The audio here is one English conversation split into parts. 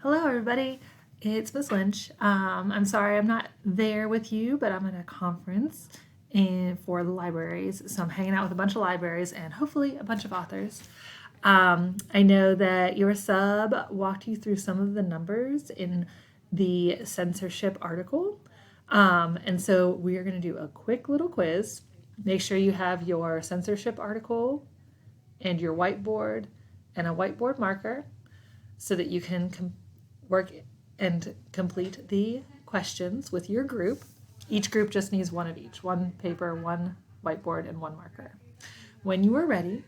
Hello, everybody. It's Miss Lynch. I'm sorry I'm not there with you, but I'm at a conference for the libraries. So I'm hanging out with a bunch of libraries and hopefully a bunch of authors. I know that your sub walked you through some of the numbers in the censorship article. And so we are going to do a quick little quiz. Make sure you have your censorship article and your whiteboard and a whiteboard marker so that you can work and complete the questions with your group. Each group just needs one of each, one paper, one whiteboard, and one marker. When you are ready,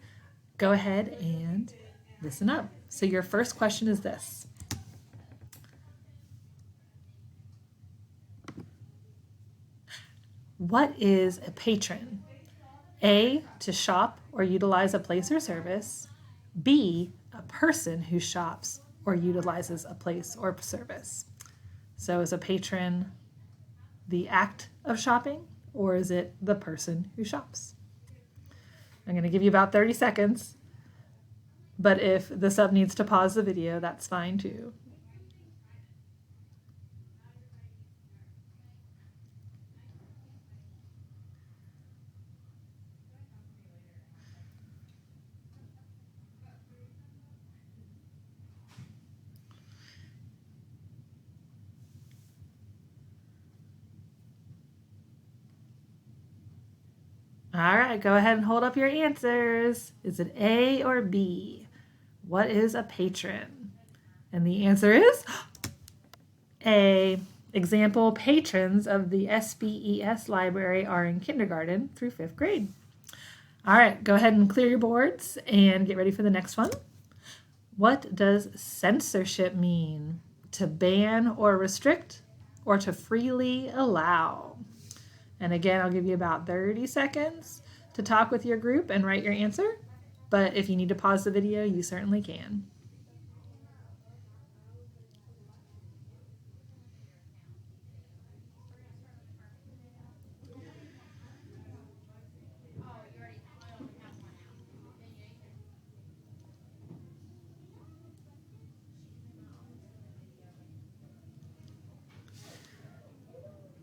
go ahead and listen up. So your first question is this. What is a patron? A, to shop or utilize a place or service. B, a person who shops or utilizes a place or service. So is a patron the act of shopping, or is it the person who shops? I'm going to give you about 30 seconds, but if the sub needs to pause the video, that's fine too. All right, go ahead and hold up your answers. Is it A or B? What is a patron? And the answer is A. Example, patrons of the SBES library are in kindergarten through 5th grade. All right, go ahead and clear your boards and get ready for the next one. What does censorship mean? To ban or restrict, or to freely allow? And again, I'll give you about 30 seconds to talk with your group and write your answer. But if you need to pause the video, you certainly can.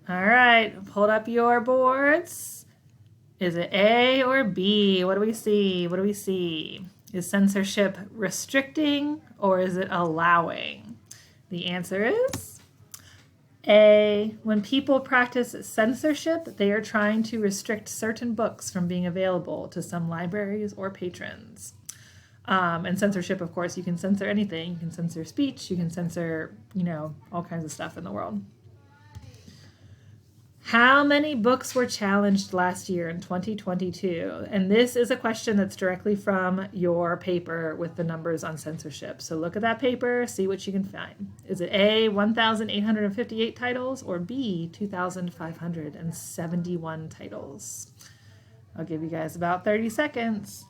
All right, hold up your boards. Is it A or B? What do we see? What do we see? Is censorship restricting or is it allowing? The answer is A. When people practice censorship, they are trying to restrict certain books from being available to some libraries or patrons. And censorship, of course, you can censor anything. You can censor speech, you can censor, all kinds of stuff in the world. How many books were challenged last year in 2022? And this is a question that's directly from your paper with the numbers on censorship. So look at that paper, see what you can find. Is it A, 1,858 titles, or B, 2,571 titles? I'll give you guys about 30 seconds.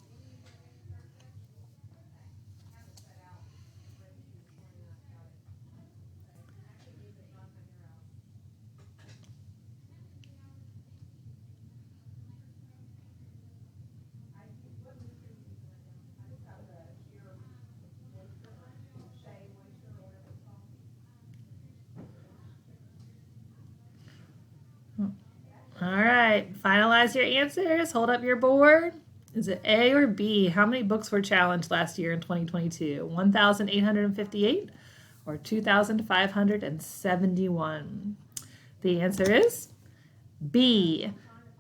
All right, finalize your answers. Hold up your board. Is it A or B? How many books were challenged last year in 2022? 1,858 or 2,571? The answer is B.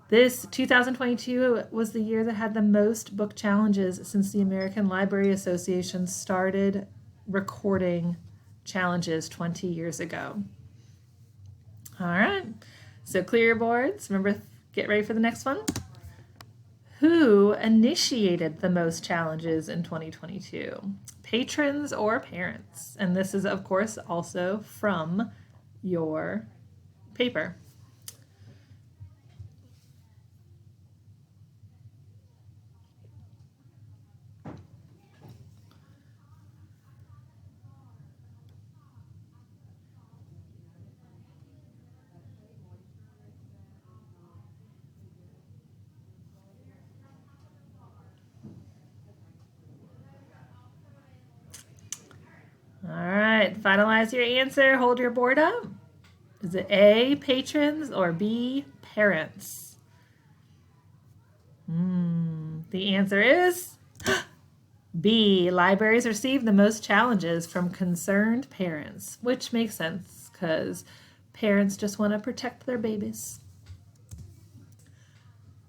This 2022 was the year that had the most book challenges since the American Library Association started recording challenges 20 years ago. All right. So clear your boards. Remember, get ready for the next one. Who initiated the most challenges in 2022? Patrons or parents? And this is, of course, also from your paper. All right. right, finalize your answer. Hold your board up. Is it A, patrons, or B, parents? The answer is B, libraries receive the most challenges from concerned parents, which makes sense because parents just want to protect their babies.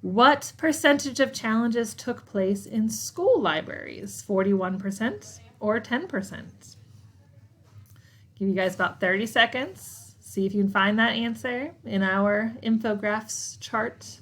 What percentage of challenges took place in school libraries? 41% or 10%? Give you guys about 30 seconds. See if you can find that answer in our infographs chart.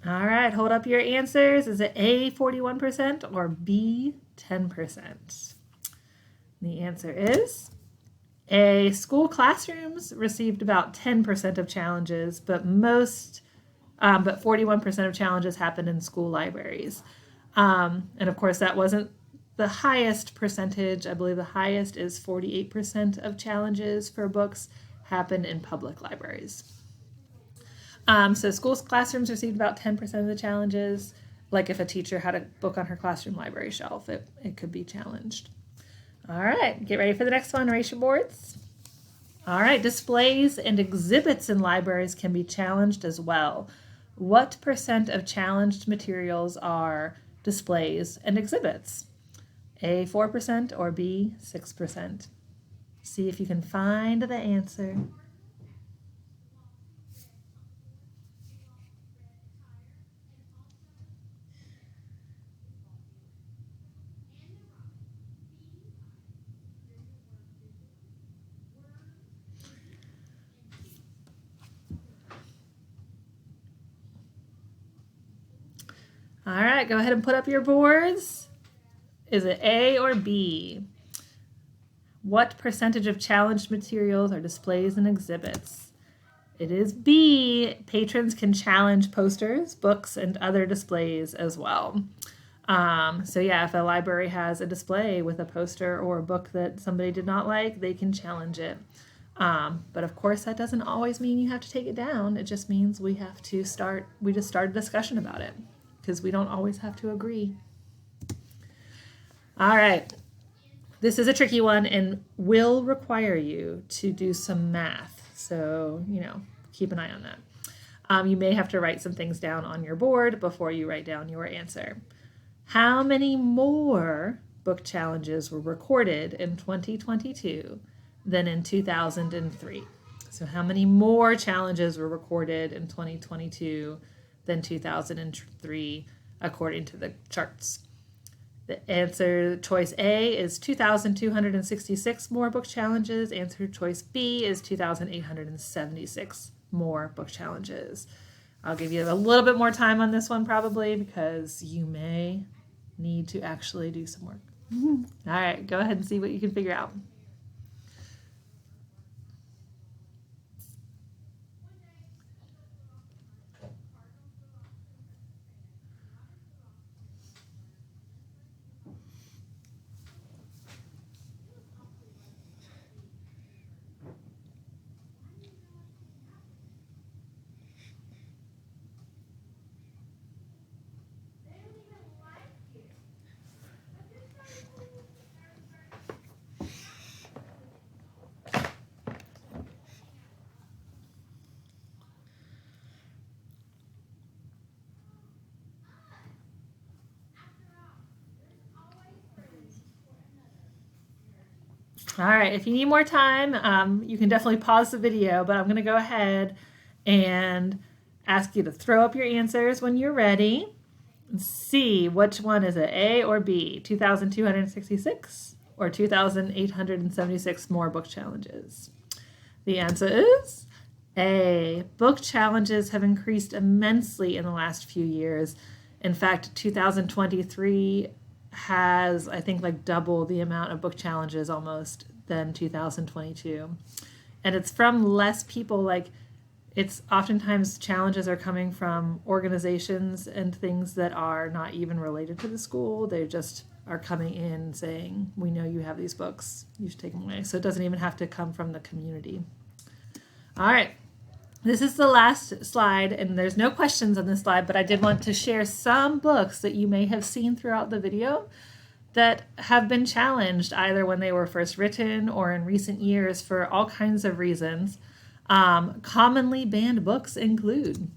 All right, hold up your answers. Is it A, 41% or B, 10%? The answer is A. School classrooms received about 10% of challenges, but 41% of challenges happened in school libraries. And of course, that wasn't the highest percentage. I believe the highest is 48% of challenges for books happened in public libraries. So school classrooms received about 10% of the challenges. Like if a teacher had a book on her classroom library shelf, it could be challenged. All right, get ready for the next one. Erase your boards. All right, displays and exhibits in libraries can be challenged as well. What percent of challenged materials are displays and exhibits? A, 4% or B, 6%? See if you can find the answer. All right, go ahead and put up your boards. Is it A or B? What percentage of challenged materials are displays and exhibits? It is B. Patrons can challenge posters, books, and other displays as well. So yeah, if a library has a display with a poster or a book that somebody did not like, they can challenge it. But of course, that doesn't always mean you have to take it down. It just means we just start a discussion about it because we don't always have to agree. All right. This is a tricky one and will require you to do some math. So, keep an eye on that. You may have to write some things down on your board before you write down your answer. How many more book challenges were recorded in 2022 than in 2003? So how many more challenges were recorded in 2022 than 2003 according to the charts? The answer, choice A, is 2,266 more book challenges. Answer choice B is 2,876 more book challenges. I'll give you a little bit more time on this one probably because you may need to actually do some work. All right, go ahead and see what you can figure out. All right, if you need more time, you can definitely pause the video, but I'm going to go ahead and ask you to throw up your answers when you're ready. And see which one is it, A or B, 2,266 or 2,876 more book challenges? The answer is A. Book challenges have increased immensely in the last few years. In fact, 2023 has, I think, like double the amount of book challenges almost than 2022. And it's from less people, like it's oftentimes challenges are coming from organizations and things that are not even related to the school. They just are coming in saying, we know you have these books, you should take them away. So it doesn't even have to come from the community. All right. This is the last slide, and there's no questions on this slide, but I did want to share some books that you may have seen throughout the video that have been challenged either when they were first written or in recent years for all kinds of reasons. Commonly banned books include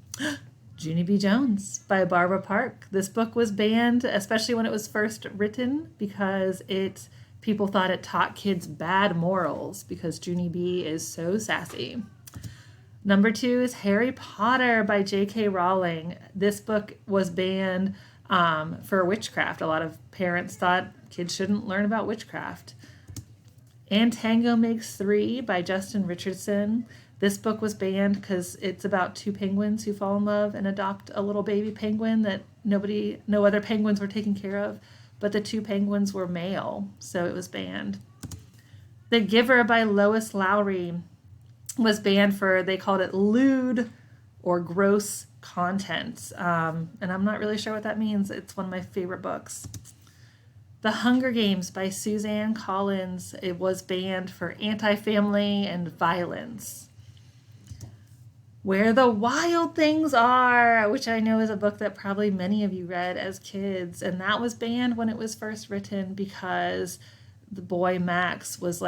Junie B. Jones by Barbara Park. This book was banned, especially when it was first written, because people thought it taught kids bad morals because Junie B. is so sassy. Number 2 is Harry Potter by J.K. Rowling. This book was banned for witchcraft. A lot of parents thought kids shouldn't learn about witchcraft. And Tango Makes 3 by Justin Richardson. This book was banned because it's about 2 penguins who fall in love and adopt a little baby penguin that no other penguins were taking care of, but the 2 penguins were male, so it was banned. The Giver by Lois Lowry was banned for, they called it lewd or gross content. And I'm not really sure what that means. It's one of my favorite books. The Hunger Games by Suzanne Collins. It was banned for anti-family and violence. Where the Wild Things Are, which I know is a book that probably many of you read as kids. And that was banned when it was first written because the boy Max was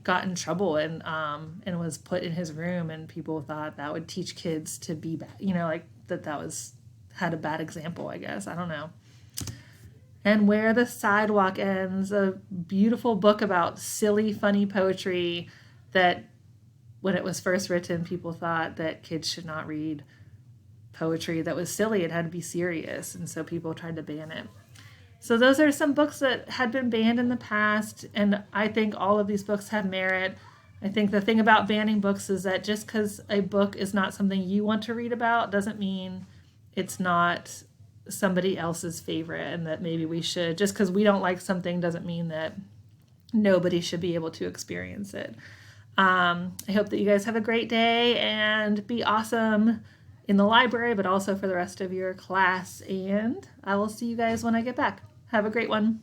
got in trouble and was put in his room, and people thought that would teach kids to be bad, had a bad example, I guess. I don't know. And Where the Sidewalk Ends, a beautiful book about silly, funny poetry that when it was first written, people thought that kids should not read poetry that was silly. It had to be serious, and so people tried to ban it. So those are some books that had been banned in the past, and I think all of these books have merit. I think the thing about banning books is that just because a book is not something you want to read about doesn't mean it's not somebody else's favorite, and that maybe we should, just because we don't like something doesn't mean that nobody should be able to experience it. I hope that you guys have a great day and be awesome in the library, but also for the rest of your class, and I will see you guys when I get back. Have a great one.